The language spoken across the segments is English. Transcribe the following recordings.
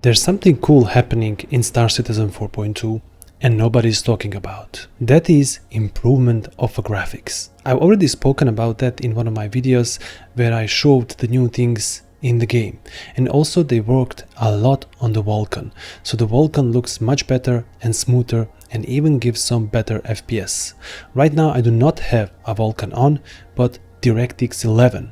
There's something cool happening in Star Citizen 4.2 and nobody's talking about. That is improvement of the graphics. I've already spoken about that in one of my videos where I showed the new things in the game, and also they worked a lot on the Vulkan, so the Vulkan looks much better and smoother and even gives some better FPS. Right now I do not have a Vulkan on, but DirectX 11,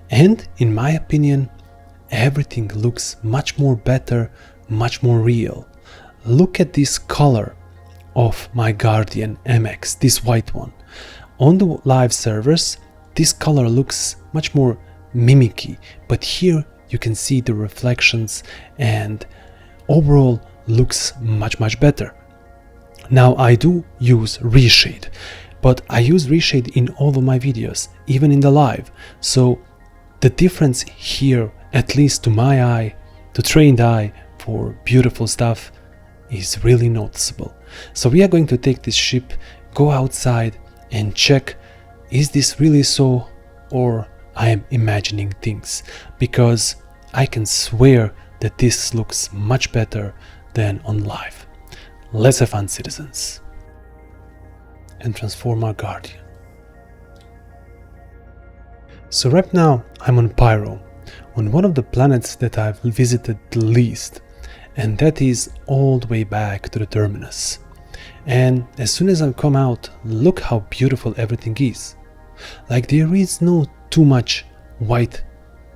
and in my opinion everything looks much more better, much more real. Look at this color of my Guardian MX, this white one. On the live servers this color looks much more mimicky, but here you can see the reflections and overall looks much better. Now I do use reshade, but I use reshade in all of my videos, even in the live, so the difference here, at least to my eye, to trained eye for beautiful stuff, is really noticeable. So we are going to take this ship, go outside and check, is this really so, or I am imagining things, because I can swear that this looks much better than on live. Let's have fun, citizens, and transform our Guardian. So right now I'm on Pyro, on one of the planets that I've visited the least, and that is all the way back to the terminus. And as soon as I come out, look how beautiful everything is. Like there is no too much white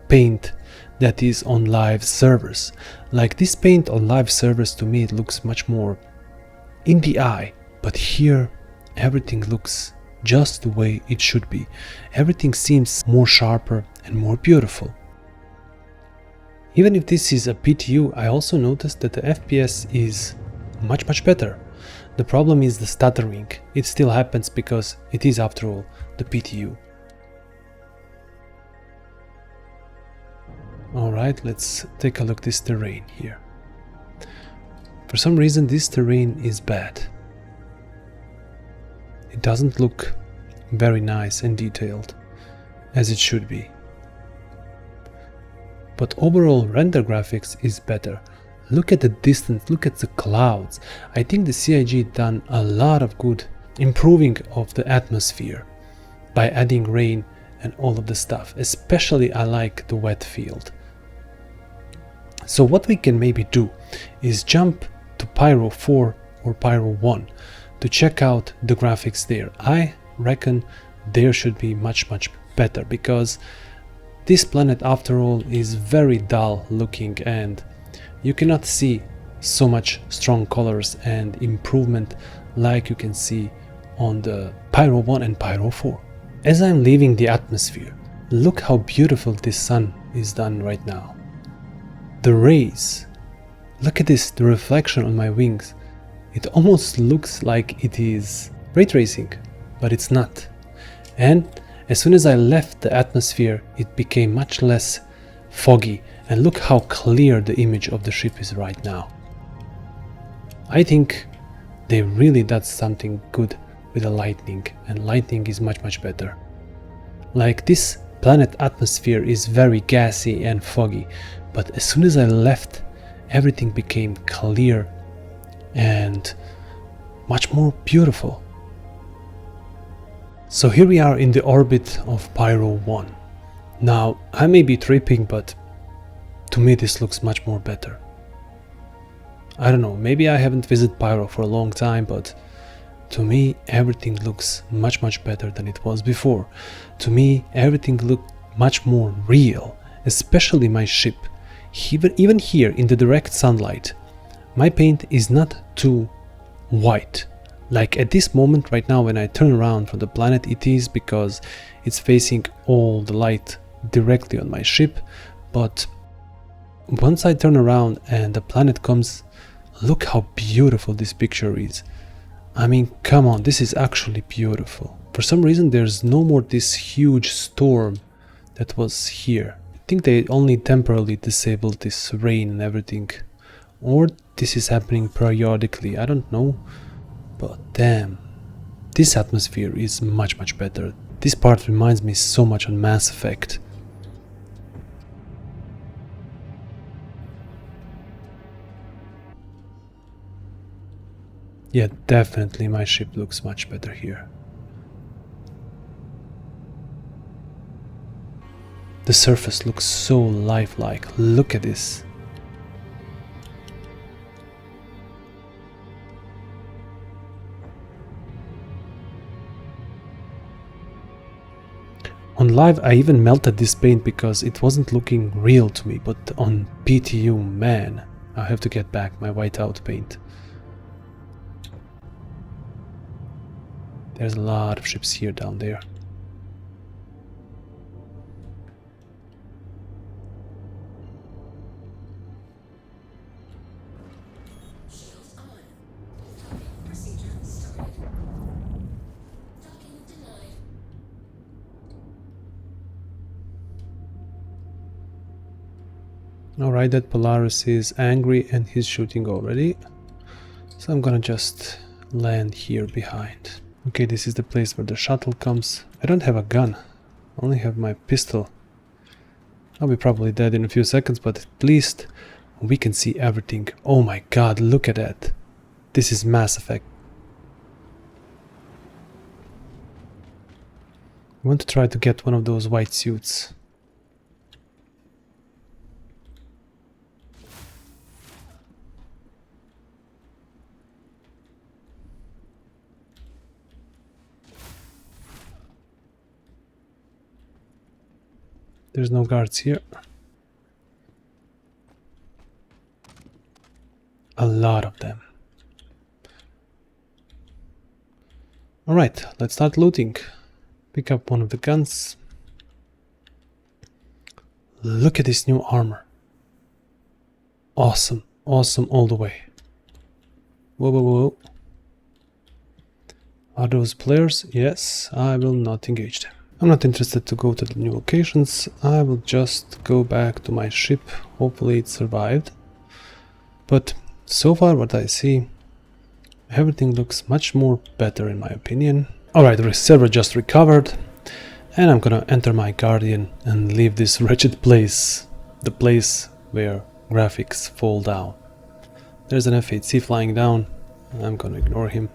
paint that is on live servers. Like this paint on live servers, to me it looks much more in the eye, but here everything looks just the way it should be. Everything seems more sharper and more beautiful. Even if this is a PTU, I also noticed that the FPS is much better. The problem is the stuttering. It still happens because it is, after all, the PTU. Alright, let's take a look at this terrain here. For some reason this terrain is bad. It doesn't look very nice and detailed as it should be. But overall render graphics is better. Look at the distance, look at the clouds. I think the CIG done a lot of good improving of the atmosphere by adding rain and all of the stuff. Especially I like the wet field. So what we can maybe do is jump to Pyro 4 or Pyro 1 to check out the graphics there. I reckon there should be much better, because this planet after all is very dull looking and you cannot see so much strong colors and improvement like you can see on the Pyro 1 and Pyro 4. As I'm leaving the atmosphere, look how beautiful this sun is done right now. The rays, look at this, the reflection on my wings. It almost looks like it is ray tracing, but it's not. And as soon as I left the atmosphere, it became much less foggy, and look how clear the image of the ship is right now. I think they really did something good with the lighting, and lighting is much better. Like this planet atmosphere is very gassy and foggy, but as soon as I left, everything became clear and much more beautiful. So here we are in the orbit of Pyro 1. Now I may be tripping, but to me this looks much more better. I don't know, maybe I haven't visited Pyro for a long time, but to me everything looks much better than it was before. To me everything looked much more real, especially my ship. Even here in the direct sunlight, my paint is not too white. Like at this moment right now when I turn around from the planet, it is because it's facing all the light directly on my ship, but once I turn around and the planet comes, look how beautiful this picture is. I mean, come on, this is actually beautiful. For some reason there's no more this huge storm that was here. I think they only temporarily disabled this rain and everything, or this is happening periodically, I don't know. But damn, this atmosphere is much better. This part reminds me so much on Mass Effect. Yeah, definitely my ship looks much better here. The surface looks so lifelike. Look at this. On live I even melted this paint because it wasn't looking real to me, but on PTU, man, I have to get back my whiteout paint. There's a lot of ships here down there. Alright, that Polaris is angry and he's shooting already. So I'm gonna just land here behind. Okay, this is the place where the shuttle comes. I don't have a gun, I only have my pistol. I'll be probably dead in a few seconds, but at least we can see everything. Oh my god, look at that. This is Mass Effect. I want to try to get one of those white suits. There's no guards here. A lot of them. Alright, let's start looting. Pick up one of the guns. Look at this new armor. Awesome, awesome all the way. Whoa, whoa, whoa. Are those players? Yes, I will not engage them. I'm not interested to go to the new locations. I will just go back to my ship. Hopefully it survived. But so far what I see, everything looks much more better in my opinion. Alright, the server just recovered. And I'm gonna enter my Guardian and leave this wretched place. The place where graphics fall down. There's an F-8C flying down. I'm gonna ignore him.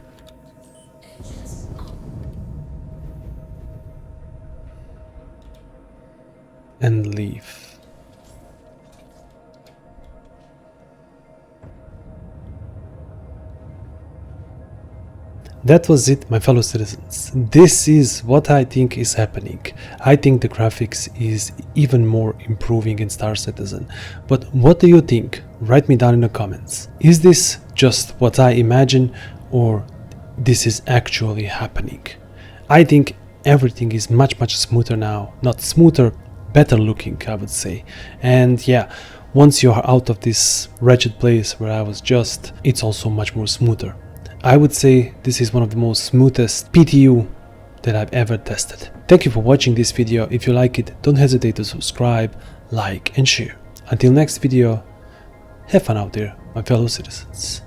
And leave. That was it, my fellow citizens. This is what I think is happening. I think the graphics is even more improving in Star Citizen. But what do you think? Write me down in the comments. Is this just what I imagine, or this is actually happening? I think everything is much smoother now. Not smoother, better looking, I would say. And yeah, once you are out of this wretched place where I was just, it's also much more smoother. I would say this is one of the most smoothest PTU that I've ever tested. Thank you for watching this video. If you like it, don't hesitate to subscribe, like and share. Until next video, have fun out there, my fellow citizens.